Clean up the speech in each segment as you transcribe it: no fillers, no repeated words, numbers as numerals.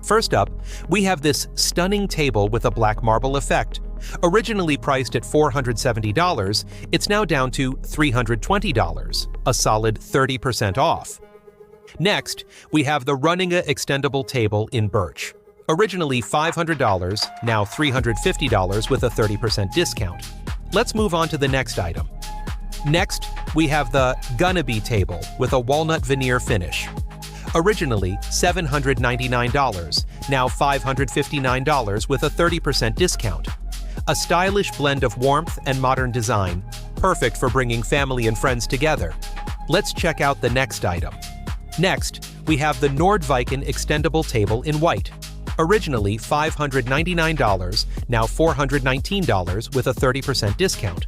First up, we have this stunning table with a black marble effect. Originally priced at $470, it's now down to $320, a solid 30% off. Next, we have the Runninga extendable table in birch. Originally $500, now $350 with a 30% discount. Let's move on to the next item. Next, we have the Gunnaby table with a walnut veneer finish. Originally $799, now $559 with a 30% discount. A stylish blend of warmth and modern design, perfect for bringing family and friends together. Let's check out the next item. Next, we have the Nordviken extendable table in white. Originally $599, now $419 with a 30% discount.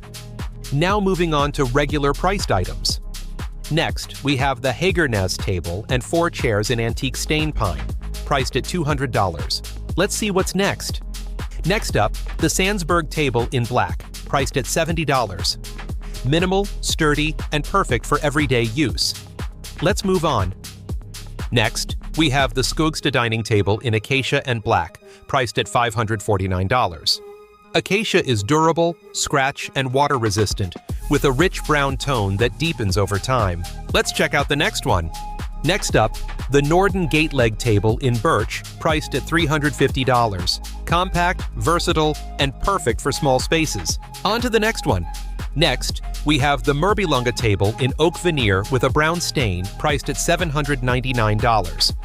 Now moving on to regular priced items. Next, we have the Hagernäs table and 4 chairs in antique stain pine, priced at $200. Let's see what's next. Next up, the Sandsberg table in black, priced at $70. Minimal, sturdy, and perfect for everyday use. Let's move on. Next, we have the Skogstad dining table in acacia and black, priced at $549. Acacia is durable, scratch, and water-resistant, with a rich brown tone that deepens over time. Let's check out the next one. Next up, the Norden gate leg table in birch, priced at $350. Compact, versatile, and perfect for small spaces. On to the next one. Next, we have the Mörbylånga table in oak veneer with a brown stain, priced at $799.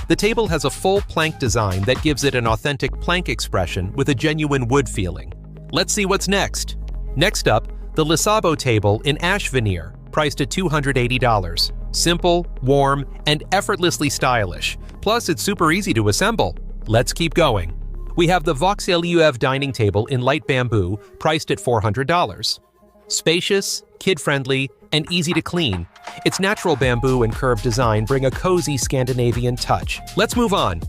The table has a full plank design that gives it an authentic plank expression with a genuine wood feeling. Let's see what's next. Next up, the Lisabo table in ash veneer, priced at $280. Simple, warm, and effortlessly stylish. Plus, it's super easy to assemble. Let's keep going. We have the Voxeliuev dining table in light bamboo, priced at $400. Spacious, kid-friendly, and easy to clean. Its natural bamboo and curved design bring a cozy Scandinavian touch. Let's move on.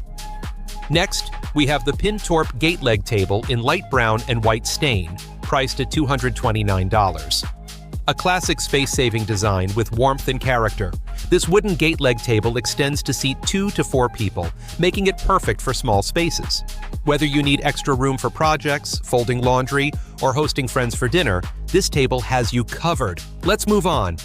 Next, we have the Pintorp gate leg table in light brown and white stain, priced at $229. A classic space-saving design with warmth and character. This wooden gate leg table extends to seat 2 to 4 people, making it perfect for small spaces. Whether you need extra room for projects, folding laundry, or hosting friends for dinner, this table has you covered. Let's move on.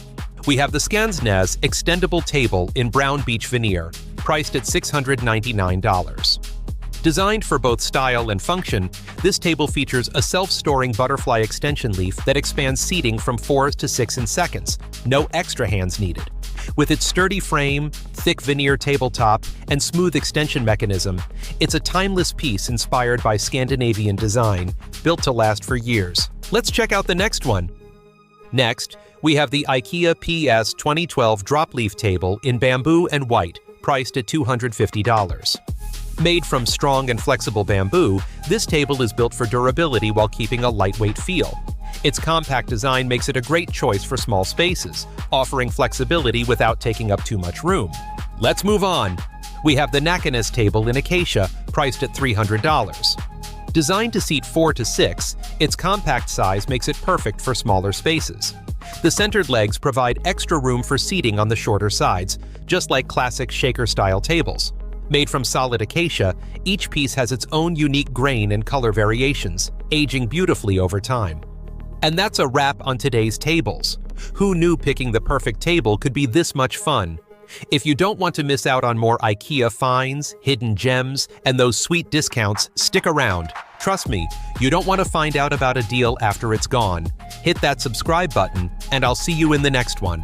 We have the Skansnäs extendable table in brown beech veneer, priced at $699. Designed for both style and function, this table features a self-storing butterfly extension leaf that expands seating from 4 to 6 in seconds. No extra hands needed. With its sturdy frame, thick veneer tabletop, and smooth extension mechanism, it's a timeless piece inspired by Scandinavian design, built to last for years. Let's check out the next one. Next, we have the IKEA PS 2012 drop leaf table in bamboo and white, priced at $250. Made from strong and flexible bamboo, this table is built for durability while keeping a lightweight feel. Its compact design makes it a great choice for small spaces, offering flexibility without taking up too much room. Let's move on. We have the Näkkänes table in acacia, priced at $300. Designed to seat 4 to 6, its compact size makes it perfect for smaller spaces. The centered legs provide extra room for seating on the shorter sides, just like classic shaker-style tables. Made from solid acacia, each piece has its own unique grain and color variations, aging beautifully over time. And that's a wrap on today's tables. Who knew picking the perfect table could be this much fun? If you don't want to miss out on more IKEA finds, hidden gems, and those sweet discounts, stick around. Trust me, you don't want to find out about a deal after it's gone. Hit that subscribe button, and I'll see you in the next one.